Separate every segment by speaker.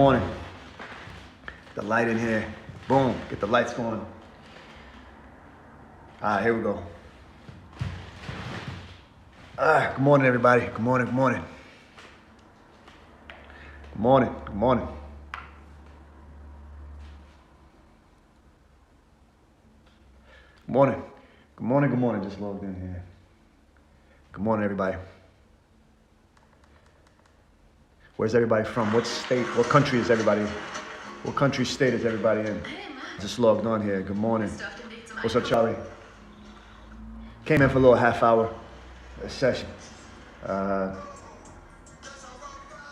Speaker 1: Morning. The light in here. Boom. Get the lights going. All right, here we go. Good morning, everybody. Good morning. Good morning. Good morning. Good morning. Good morning. Good morning. Good morning. Just logged in here. Good morning, everybody. Where's everybody from? What state? What country is everybody? What country, state is everybody in? Just logged on here. Good morning. What's up, Charlie? Came in for a little half-hour session.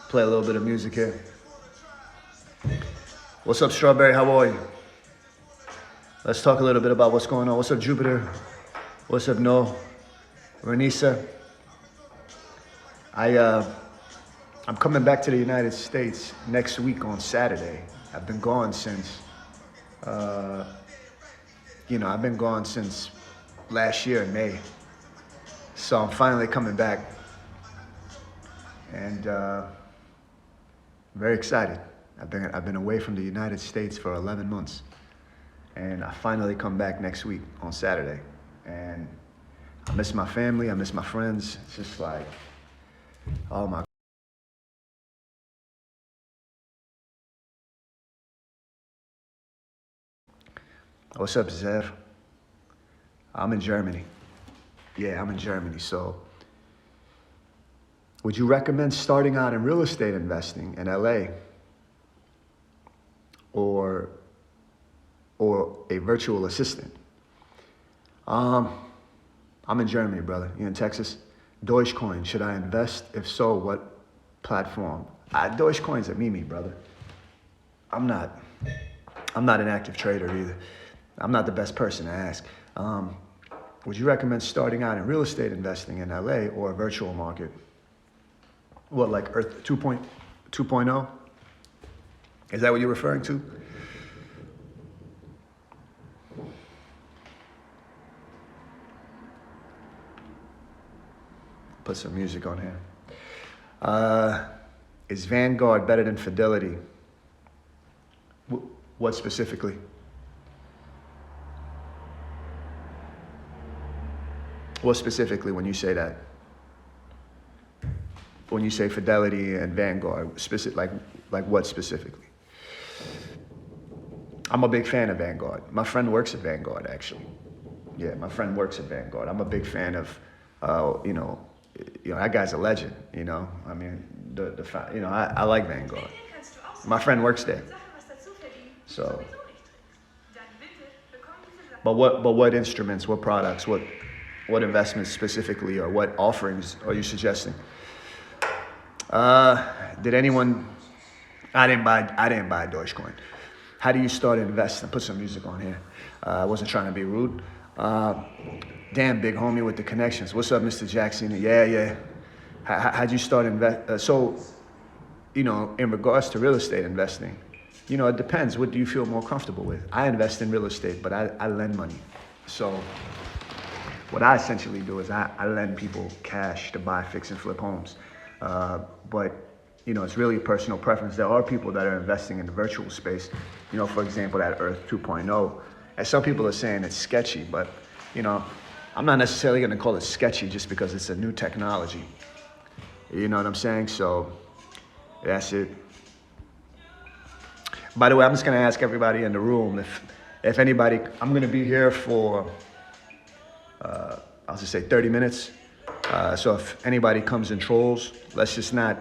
Speaker 1: Play a little bit of music here. What's up, Strawberry? How are you? Let's talk a little bit about what's going on. What's up, Jupiter? What's up, No? Renisa? I'm coming back to the United States next week on Saturday. I've been gone since, I've been gone since last year in May. So I'm finally coming back. And very excited. I've been away from the United States for 11 months. And I finally come back next week on Saturday. And I miss my family, I miss my friends. It's just like, oh my. What's up, Zev? I'm in Germany. Yeah, I'm in Germany. So, would you recommend starting out in real estate investing in LA or a virtual assistant? I'm in Germany, brother. You in Texas? Dogecoin, should I invest? If so, what platform? Dogecoin's a meme, brother. I'm not an active trader either. I'm not the best person to ask. Would you recommend starting out in real estate investing in LA or a virtual market? What, like Earth 2.0? Is that what you're referring to? Put some music on here. Is Vanguard better than Fidelity? What specifically? What specifically when you say that? When you say Fidelity and Vanguard, like what specifically? I'm a big fan of Vanguard. My friend works at Vanguard, actually. Yeah, my friend works at Vanguard. I'm a big fan of, that guy's a legend. I mean, I like Vanguard. My friend works there. So, but what instruments, what products, what investments specifically, or what offerings are you suggesting? Did anyone? I didn't buy Dogecoin. How do you start investing? Put some music on here. I wasn't trying to be rude. Damn, big homie with the connections. What's up, Mr. Jackson? Yeah. How'd you start invest? So, in regards to real estate investing, it depends. What do you feel more comfortable with? I invest in real estate, but I lend money. So what I essentially do is I lend people cash to buy, fix, and flip homes. But it's really a personal preference. There are people that are investing in the virtual space, for example, that Earth 2.0. And some people are saying it's sketchy, but, I'm not necessarily going to call it sketchy just because it's a new technology. You know what I'm saying? So that's it. By the way, I'm just going to ask everybody in the room if anybody, I'm going to be here for, I'll just say 30 minutes. So if anybody comes and trolls, let's just not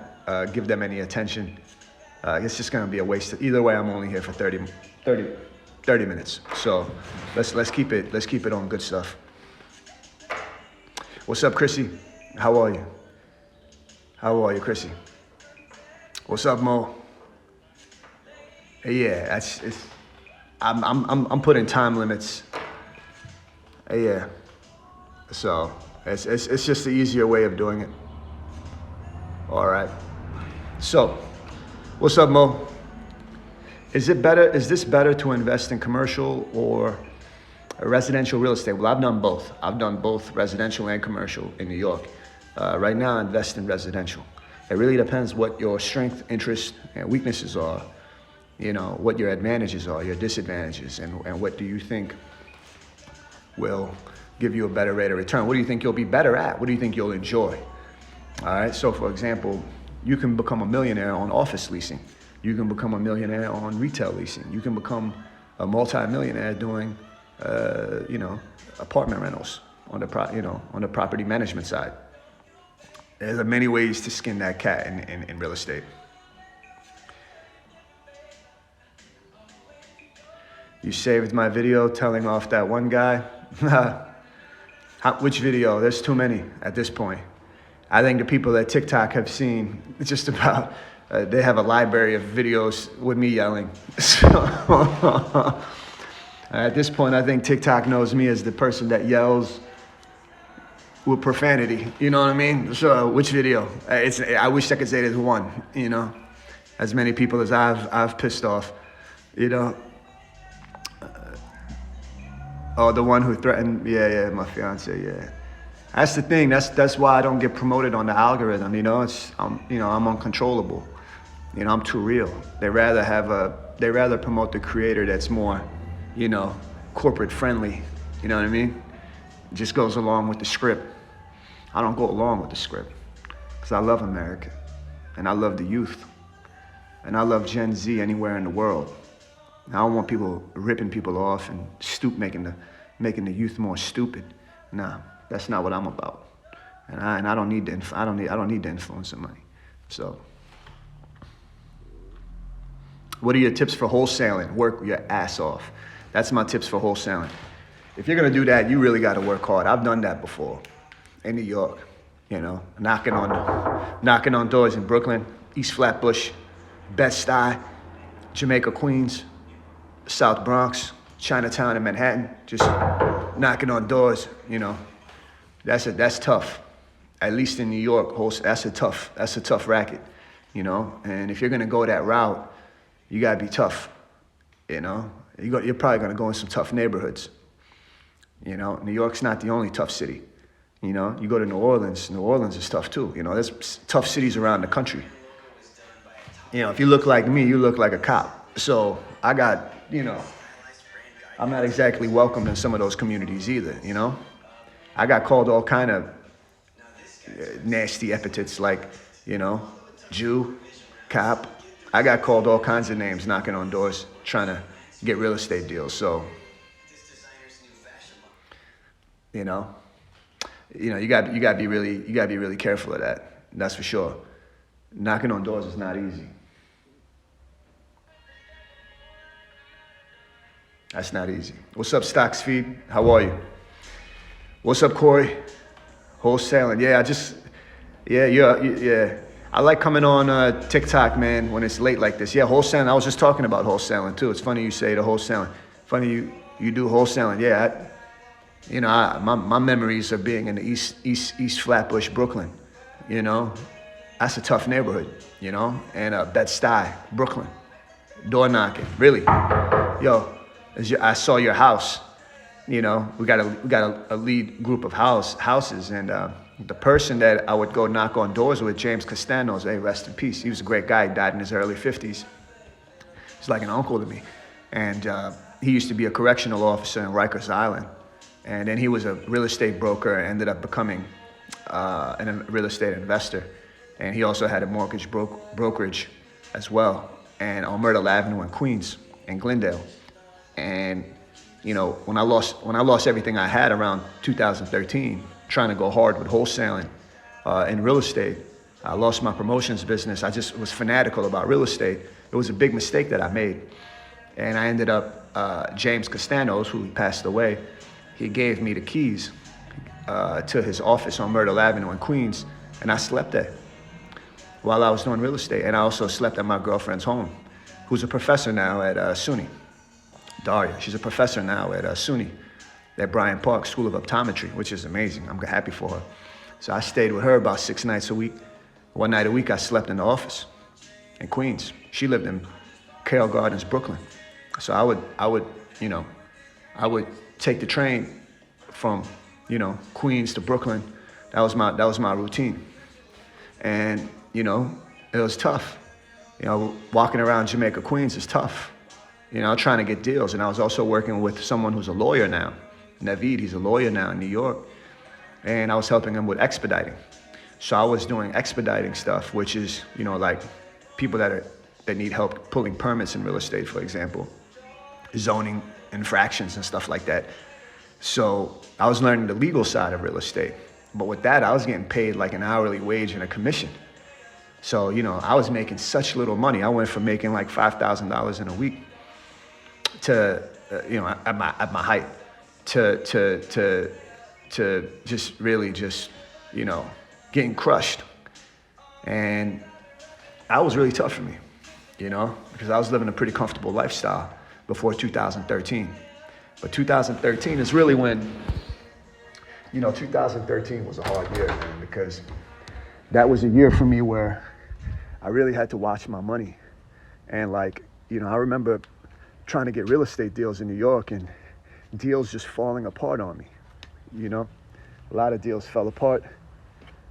Speaker 1: give them any attention. It's just going to be a waste. Either way, I'm only here for 30 minutes. So let's keep it on good stuff. What's up, Chrissy? How are you? How are you, Chrissy? What's up, Mo? Yeah, I'm putting time limits. Yeah. So it's just the easier way of doing it. All right. So, what's up, Mo? Is this better to invest in commercial or residential real estate? Well, I've done both. I've done both residential and commercial in New York. Right now, I invest in residential. It really depends what your strength, interests, and weaknesses are. you know, what your advantages are, your disadvantages, and what do you think will give you a better rate of return? What do you think you'll be better at? What do you think you'll enjoy? All right, so for example, you can become a millionaire on office leasing. You can become a millionaire on retail leasing. You can become a multi-millionaire doing, you know, apartment rentals on the property management side. There's many ways to skin that cat in real estate. You saved my video telling off that one guy. Which video? There's too many at this point. I think the people at TikTok have seen just about, they have a library of videos with me yelling. So, at this point, I think TikTok knows me as the person that yells with profanity. You know what I mean? So which video? I wish I could say there's one, you know, as many people as I've pissed off, you know. Oh, the one who threatened, yeah, my fiance, yeah. That's the thing. That's why I don't get promoted on the algorithm. You know, I'm uncontrollable. You know, I'm too real. They rather promote the creator that's more, you know, corporate friendly. You know what I mean? It just goes along with the script. I don't go along with the script because I love America, and I love the youth, and I love Gen Z anywhere in the world. I don't want people ripping people off and making the youth more stupid. Nah, that's not what I'm about. And I don't need to influence somebody. So, what are your tips for wholesaling? Work your ass off. That's my tips for wholesaling. If you're gonna do that, you really got to work hard. I've done that before in New York. You know, knocking on doors in Brooklyn, East Flatbush, Bed-Stuy, Jamaica, Queens, South Bronx, Chinatown, and Manhattan, just knocking on doors. You know, that's tough. At least in New York, that's a tough racket. You know, and if you're gonna go that route, you gotta be tough. You know, you're probably gonna go in some tough neighborhoods. You know, New York's not the only tough city. You know, you go to New Orleans is tough too. You know, there's tough cities around the country. You know, if you look like me, you look like a cop. So I got, you know, I'm not exactly welcomed in some of those communities either, you know? I got called all kind of nasty epithets like, you know, Jew, cop. I got called all kinds of names knocking on doors trying to get real estate deals. So, you know, you got to be really careful of that. That's for sure. Knocking on doors is not easy. That's not easy. What's up, Stocks Feed? How are you? What's up, Corey? Wholesaling. Yeah, I like coming on TikTok, man, when it's late like this. Yeah, wholesaling. I was just talking about wholesaling too. It's funny you say the wholesaling. Funny you do wholesaling. Yeah, my memories of being in the East Flatbush, Brooklyn. You know, that's a tough neighborhood. You know, and Bed-Stuy, Brooklyn, door knocking. Really, yo. I saw your house, you know, we got a lead group of houses, and the person that I would go knock on doors with, James Castanos, rest in peace. He was a great guy. He died in his early 50s. He's like an uncle to me. And he used to be a correctional officer in Rikers Island. And then he was a real estate broker and ended up becoming a real estate investor. And he also had a mortgage brokerage as well, and on Myrtle Avenue in Queens, in Glendale. And, you know, when I lost everything I had around 2013, trying to go hard with wholesaling in real estate, I lost my promotions business. I just was fanatical about real estate. It was a big mistake that I made. And I ended up, James Castanos, who passed away, he gave me the keys to his office on Myrtle Avenue in Queens, and I slept there while I was doing real estate. And I also slept at my girlfriend's home, who's a professor now at SUNY. Daria, she's a professor now at SUNY, at Bryant Park School of Optometry, which is amazing. I'm happy for her. So I stayed with her about 6 nights a week. One night a week, I slept in the office in Queens. She lived in Carroll Gardens, Brooklyn. So I would take the train from, you know, Queens to Brooklyn. That was my routine. And, you know, it was tough. Walking around Jamaica, Queens is tough, trying to get deals. And I was also working with someone who's a lawyer now, Naveed, he's a lawyer now in New York. And I was helping him with expediting. So I was doing expediting stuff, which is, like people that need help pulling permits in real estate, for example, zoning infractions and stuff like that. So I was learning the legal side of real estate. But with that, I was getting paid like an hourly wage and a commission. So, I was making such little money. I went from making like $5,000 in a week to, at my height, to just really getting crushed. And that was really tough for me, because I was living a pretty comfortable lifestyle before 2013. But 2013 is really when, 2013 was a hard year, man, because that was a year for me where I really had to watch my money. And I remember trying to get real estate deals in New York and deals just falling apart on me, A lot of deals fell apart.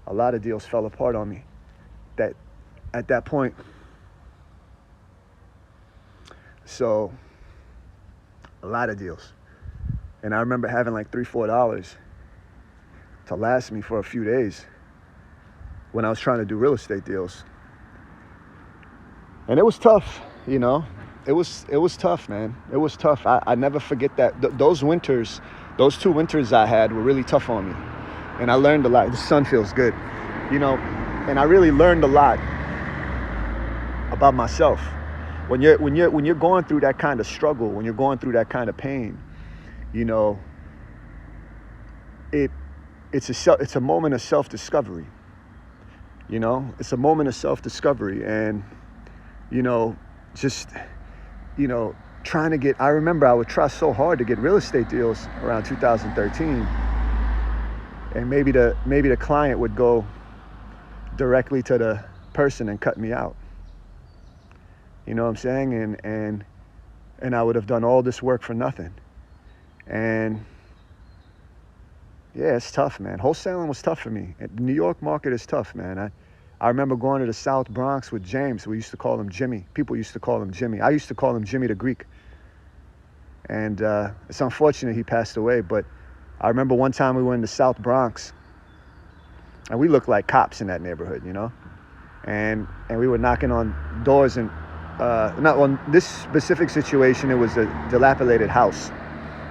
Speaker 1: A lot of deals fell apart on me. That at that point, so a lot of deals. And I remember having like $3, $4 to last me for a few days when I was trying to do real estate deals. And it was tough, It was tough, man. It was tough. I never forget that. Those winters, those 2 winters I had were really tough on me. And I learned a lot. The sun feels good, and I really learned a lot about myself. When you're going through that kind of struggle, when you're going through that kind of pain, it's a moment of self-discovery. It's a moment of self-discovery, and trying to get. I remember I would try so hard to get real estate deals around 2013, and maybe the client would go directly to the person and cut me out. You know what I'm saying? And I would have done all this work for nothing. And yeah, it's tough, man. Wholesaling was tough for me. The New York market is tough, man. I remember going to the South Bronx with James. We used to call him Jimmy. People used to call him Jimmy. I used to call him Jimmy the Greek. And it's unfortunate he passed away, but I remember one time we were in the South Bronx, and we looked like cops in that neighborhood, and we were knocking on doors, and not on this specific situation, it was a dilapidated house.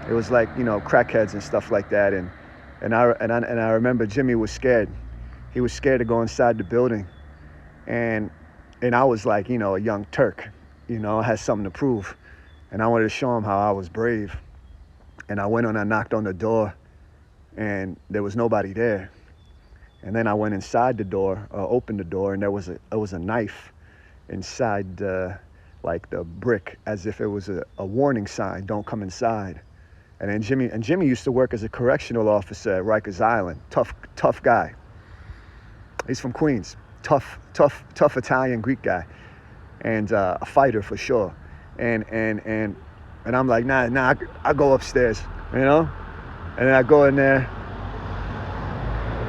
Speaker 1: It was like, crackheads and stuff like that, and I remember Jimmy was scared. He was scared to go inside the building, and I was like, a young Turk, I had something to prove, and I wanted to show him how I was brave. And I went on, I knocked on the door, and there was nobody there. And then I went inside the door, opened the door, and there was a knife inside like the brick, as if it was a warning sign, don't come inside. And then Jimmy used to work as a correctional officer at Rikers Island. Tough guy. He's from Queens. Tough Italian Greek guy, and a fighter for sure. And I'm like, nah, I go upstairs, And then I go in there,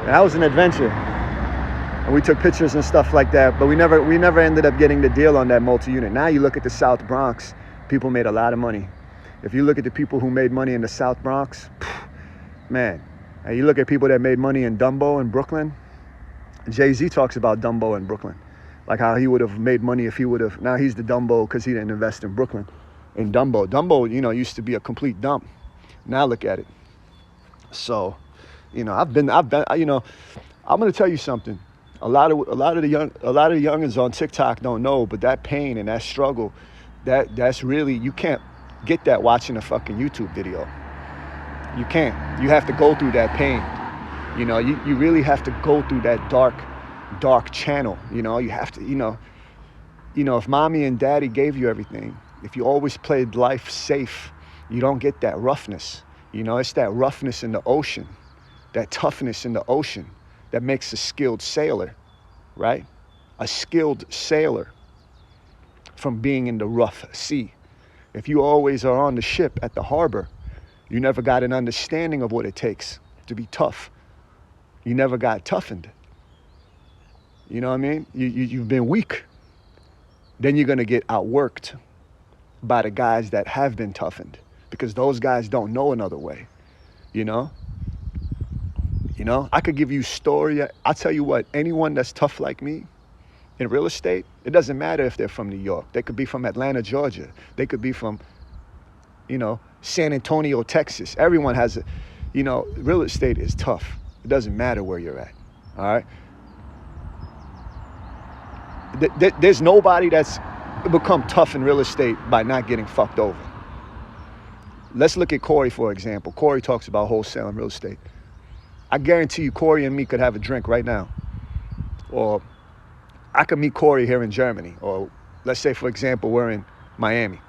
Speaker 1: and that was an adventure. And we took pictures and stuff like that, but we never ended up getting the deal on that multi-unit. Now you look at the South Bronx, people made a lot of money. If you look at the people who made money in the South Bronx, man, and you look at people that made money in Dumbo in Brooklyn, Jay-Z talks about Dumbo in Brooklyn, like how he would have made money if he would have. Now he's the Dumbo because he didn't invest in Brooklyn. In Dumbo, used to be a complete dump. Now look at it. So, I'm going to tell you something. A lot of the youngins on TikTok don't know, but that pain and that struggle, that's really, you can't get that watching a fucking YouTube video. You can't. You have to go through that pain. You really have to go through that dark channel. You have to, if mommy and daddy gave you everything, if you always played life safe, you don't get that roughness. It's that roughness in the ocean, that toughness in the ocean that makes a skilled sailor, right? A skilled sailor from being in the rough sea. If you always are on the ship at the harbor, you never got an understanding of what it takes to be tough. You never got toughened. You know what I mean? You've been weak. then you're going to get outworked by the guys that have been toughened, because those guys don't know another way, you know? I could give you story. I'll tell you what, anyone that's tough like me in real estate, it doesn't matter if they're from New York. They could be from Atlanta, Georgia. They could be from, San Antonio, Texas. Everyone has real estate is tough. It doesn't matter where you're at, all right? There's nobody that's become tough in real estate by not getting fucked over. Let's look at Corey, for example. Corey talks about wholesale and real estate. I guarantee you Corey and me could have a drink right now. Or I could meet Corey here in Germany. Or let's say, for example, we're in Miami.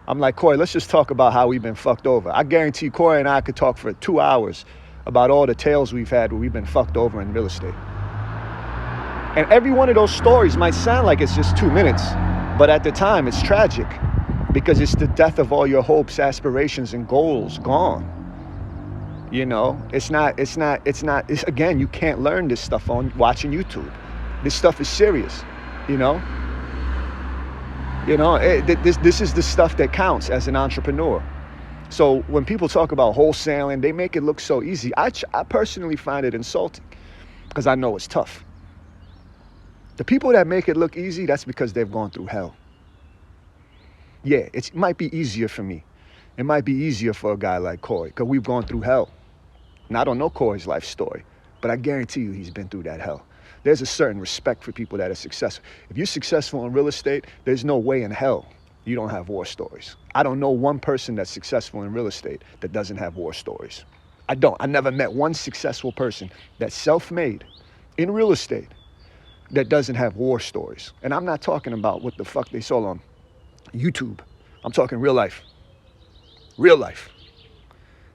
Speaker 1: I'm like, Corey, let's just talk about how we've been fucked over. I guarantee Corey and I could talk for 2 hours about all the tales we've had where we've been fucked over in real estate. And every one of those stories might sound like it's just 2 minutes, but at the time it's tragic, because it's the death of all your hopes, aspirations, and goals gone. It's again, you can't learn this stuff on watching YouTube. This stuff is serious, This is the stuff that counts as an entrepreneur. So when people talk about wholesaling, they make it look so easy. I personally find it insulting, because I know it's tough. The people that make it look easy, that's because they've gone through hell. Yeah, it might be easier for me. It might be easier for a guy like Corey, because we've gone through hell. And I don't know Corey's life story, but I guarantee you he's been through that hell. There's a certain respect for people that are successful. If you're successful in real estate, there's no way in hell you don't have war stories. I don't know one person that's successful in real estate that doesn't have war stories. I never met one successful person that's self-made in real estate that doesn't have war stories. And I'm not talking about what the fuck they saw on YouTube. I'm talking real life. Real life.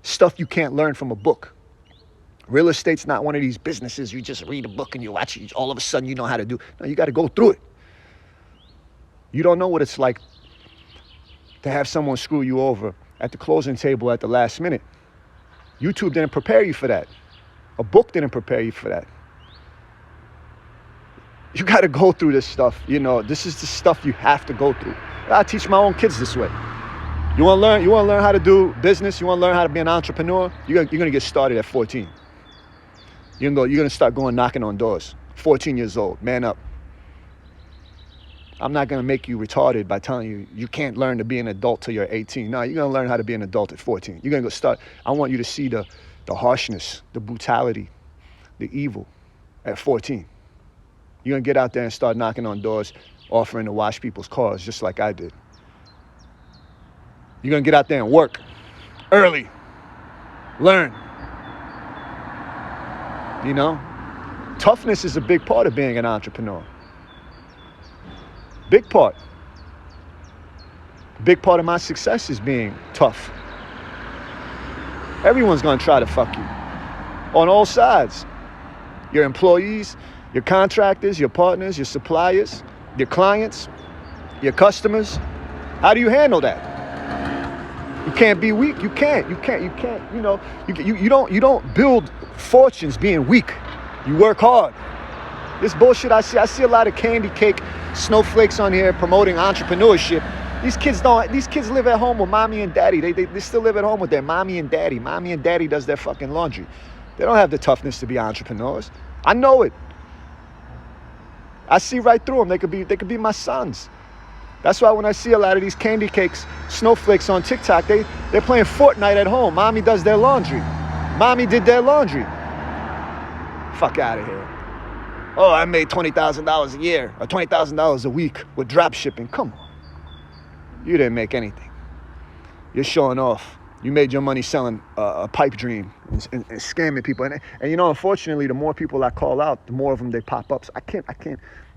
Speaker 1: Stuff you can't learn from a book. Real estate's not one of these businesses you just read a book and you watch it, all of a sudden you know how to do. No, you got to go through it. You don't know what it's like to have someone screw you over at the closing table at the last minute. YouTube didn't prepare you for that. A book didn't prepare you for that. You got to go through this stuff. This is the stuff you have to go through. I teach my own kids this way. You want to learn how to do business? You want to learn how to be an entrepreneur? You're going to get started at 14. You're going to start going knocking on doors. 14 years old, man up. I'm not going to make you retarded by telling you you can't learn to be an adult till you're 18. No, you're going to learn how to be an adult at 14. You're going to go start. I want you to see the harshness, the brutality, the evil at 14. You're going to get out there and start knocking on doors, offering to wash people's cars just like I did. You're going to get out there and work early. Learn. Toughness is a big part of being an entrepreneur. Big part. Big part of my success is being tough. Everyone's going to try to fuck you on all sides. Your employees, your contractors, your partners, your suppliers, your clients, your customers. How do you handle that? You can't be weak. You can't. You don't build fortunes being weak. You work hard. This bullshit I see a lot of candy cake snowflakes on here promoting entrepreneurship. These kids live at home with mommy and daddy. They still live at home with their mommy and daddy. Mommy and daddy does their fucking laundry. They don't have the toughness to be entrepreneurs. I know it. I see right through them. They could be my sons. That's why when I see a lot of these candy cakes, snowflakes on TikTok, they're playing Fortnite at home. Mommy does their laundry. Mommy did their laundry. Fuck out of here. Oh, I made $20,000 a year or $20,000 a week with drop shipping. Come on. You didn't make anything. You're showing off. You made your money selling a pipe dream and scamming people. And unfortunately, the more people I call out, the more of them they pop up. So I can't.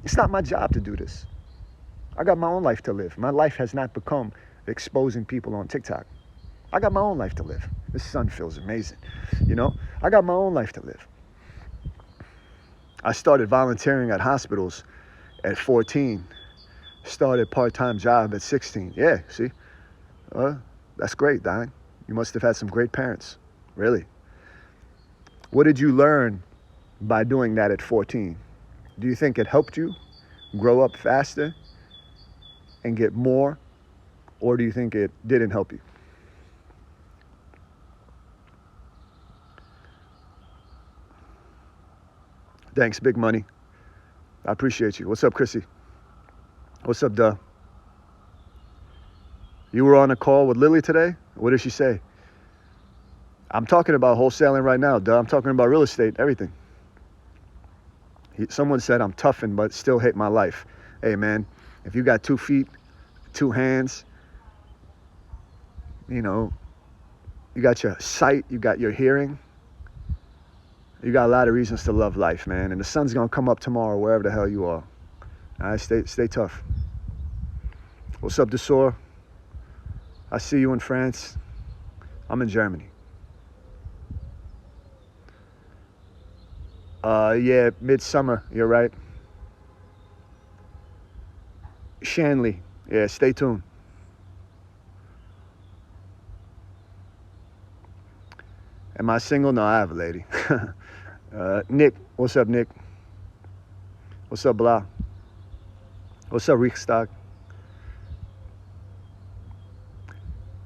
Speaker 1: It's not my job to do this. I got my own life to live. My life has not become exposing people on TikTok. I got my own life to live. This sun feels amazing. I got my own life to live. I started volunteering at hospitals at 14. Started part-time job at 16. Yeah, see? That's great, Don. You must have had some great parents. Really. What did you learn by doing that at 14? Do you think it helped you grow up faster and get more, or do you think it didn't help you? Thanks, Big Money. I appreciate you. What's up, Chrissy? What's up, Duh? You were on a call with Lily today? What did she say? I'm talking about wholesaling right now, Duh. I'm talking about real estate, everything. Someone said I'm toughened but still hate my life. Hey, man, if you got 2 feet, 2 hands, you know, you got your sight, you got your hearing, you got a lot of reasons to love life, man. And the sun's gonna come up tomorrow wherever the hell you are. All right, stay tough. What's up, Desor? I see you in France. I'm in Germany. Yeah, midsummer, you're right. Shanley, yeah, stay tuned. Am I single? No, I have a lady. Nick, what's up, Nick? What's up, Blah? What's up, Riechstag?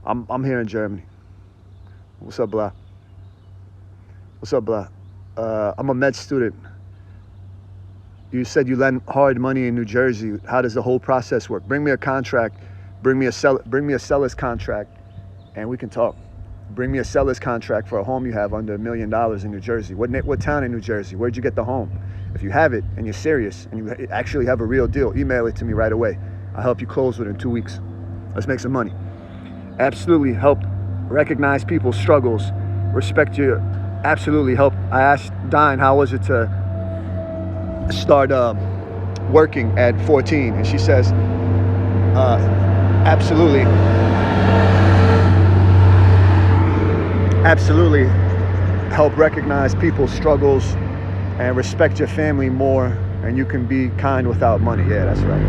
Speaker 1: I'm here in Germany. What's up, Blah? What's up, Blah? I'm a med student. You said you lend hard money in New Jersey. How does the whole process work? Bring me a contract. Bring me a seller's contract, and we can talk. Bring me a seller's contract for a home you have under $1 million in New Jersey. What town in New Jersey? Where'd you get the home? If you have it and you're serious and you actually have a real deal, email it to me right away. I'll help you close within 2 weeks. Let's make some money. Absolutely help recognize people's struggles. Respect you. Absolutely help. I asked Dine how was it to start working at 14, and she says, absolutely help recognize people's struggles and respect your family more, and you can be kind without money. Yeah, that's right.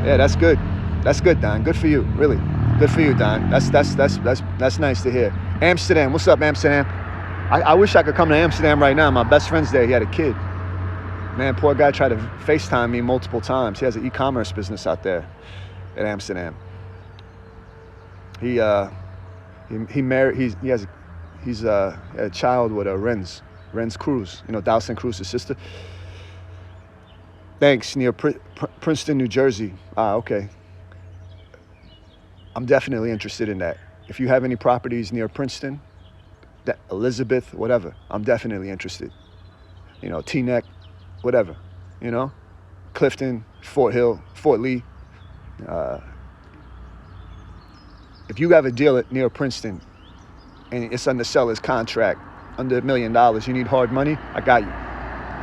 Speaker 1: Yeah, that's good. That's good, Don. Good for you, really. Good for you, Don. That's nice to hear. Amsterdam, what's up, Amsterdam? I wish I could come to Amsterdam right now. My best friend's there. He had a kid. Man, poor guy tried to FaceTime me multiple times. He has an e-commerce business out there in Amsterdam. He married. He's a child with a Renz Cruz. You know, Dawson Cruz's sister. Thanks. Near Princeton, New Jersey. Okay. I'm definitely interested in that. If you have any properties near Princeton, Elizabeth, whatever, I'm definitely interested. You know, Teaneck, whatever, you know, Clifton, Fort Hill, Fort Lee. If you have a deal near Princeton and it's under seller's contract, under $1 million, you need hard money, I got you.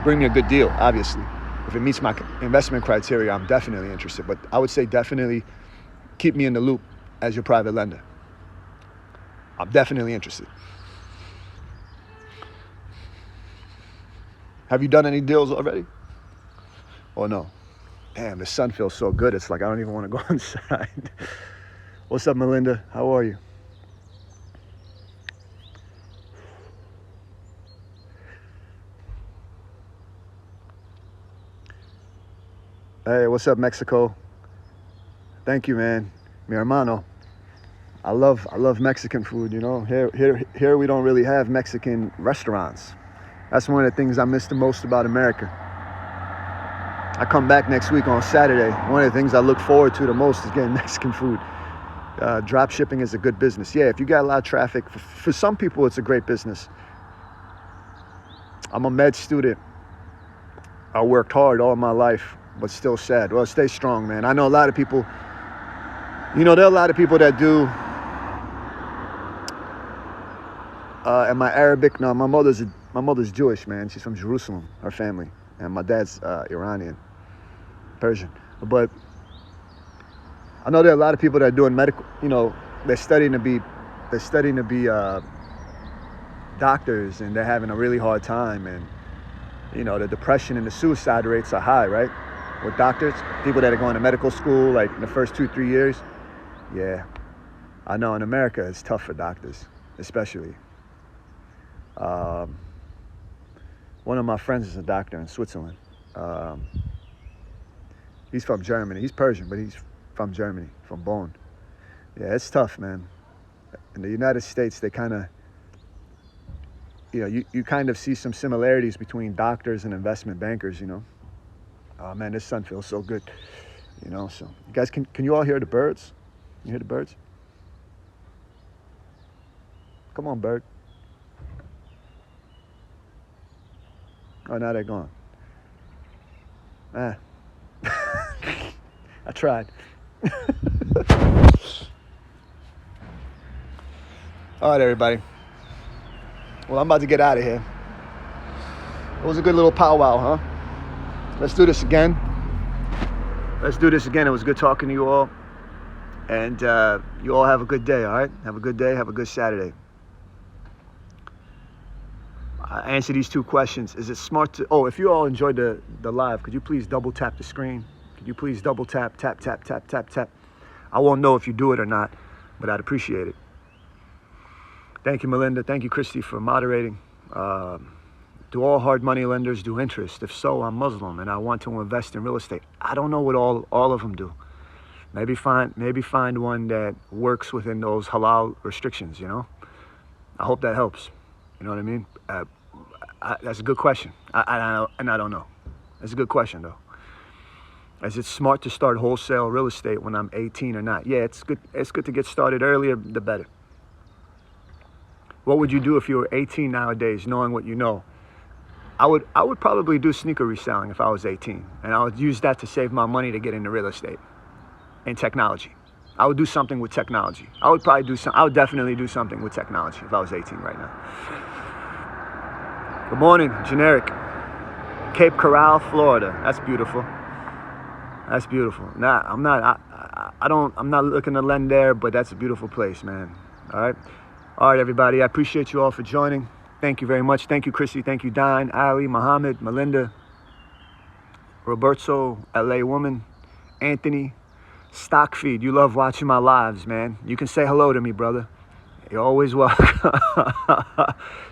Speaker 1: Bring me a good deal, obviously. If it meets my investment criteria, I'm definitely interested. But I would say definitely keep me in the loop as your private lender. I'm definitely interested. Have you done any deals already? Or no? Damn, the sun feels so good. It's like I don't even want to go inside. What's up, Melinda? How are you? Hey, what's up, Mexico? Thank you, man. Mi hermano. I love Mexican food, you know. Here we don't really have Mexican restaurants. That's one of the things I miss the most about America. I come back next week on Saturday. One of the things I look forward to the most is getting Mexican food. Drop shipping is a good business. Yeah, if you got a lot of traffic, for some people it's a great business. I'm a med student. I worked hard all my life, but still sad. Well, stay strong, man. I know a lot of people, you know, there are a lot of people that do, am I Arabic? No, my mother's Jewish, man. She's from Jerusalem, her family. And my dad's Iranian, Persian. But I know there are a lot of people that are doing medical, you know, they're studying to be doctors, and they're having a really hard time. And, you know, the depression and the suicide rates are high, right? With doctors, people that are going to medical school, like in the first 2-3 years. Yeah, I know in America it's tough for doctors, especially. One of my friends is a doctor in Switzerland. He's from Germany. He's Persian, but he's from Germany, from Bonn. Yeah, it's tough, man. In the United States, they kind of, you kind of see some similarities between doctors and investment bankers, Oh, man, this sun feels so good, So, you guys, can you all hear the birds? You hear the birds? Come on, bird. Oh, now they're gone. I tried. All right, everybody. Well, I'm about to get out of here. It was a good little powwow, huh? Let's do this again. It was good talking to you all. And you all have a good day, all right? Have a good day. Have a good Saturday. Answer these 2 questions. Is it smart to... Oh, if you all enjoyed the live, could you please double tap the screen? Could you please double tap, tap, tap, tap, tap, tap? I won't know if you do it or not, but I'd appreciate it. Thank you, Melinda. Thank you, Christy, for moderating. Do all hard money lenders do interest? If so, I'm Muslim and I want to invest in real estate. I don't know what all of them do. Maybe find one that works within those halal restrictions, I hope that helps. You know what I mean? That's a good question. I don't know. That's a good question, though. Is it smart to start wholesale real estate when I'm 18 or not? Yeah, it's good. It's good to get started earlier, the better. What would you do if you were 18 nowadays, knowing what you know? I would probably do sneaker reselling if I was 18, and I would use that to save my money to get into real estate and technology. I would do something with technology. I would definitely do something with technology if I was 18 right now. Good morning, Generic. Cape Coral, Florida. That's beautiful. That's beautiful. Nah, I'm not looking to lend there, but that's a beautiful place, man. All right. All right, everybody. I appreciate you all for joining. Thank you very much. Thank you, Chrissy. Thank you, Don, Ali, Muhammad, Melinda, Roberto, LA Woman, Anthony, Stockfeed. You love watching my lives, man. You can say hello to me, brother. You're always welcome.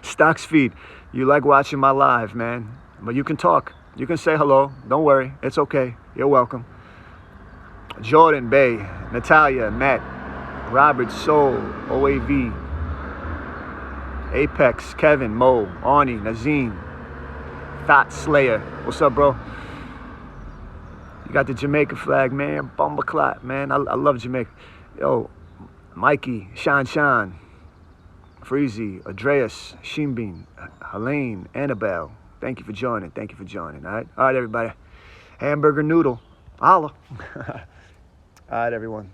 Speaker 1: Stocksfeed. You like watching my live, man. But you can talk. You can say hello. Don't worry. It's okay. You're welcome. Jordan, Bay, Natalia, Matt, Robert, Soul, OAV, Apex, Kevin, Mo, Arnie, Nazim, Thought Slayer. What's up, bro? You got the Jamaica flag, man. Bumbleclot, man. I love Jamaica. Yo, Mikey, Shan, Freezy, Andreas, Shimbin, Helene, Annabelle. Thank you for joining. All right, everybody. Hamburger noodle. Holla. All right, everyone.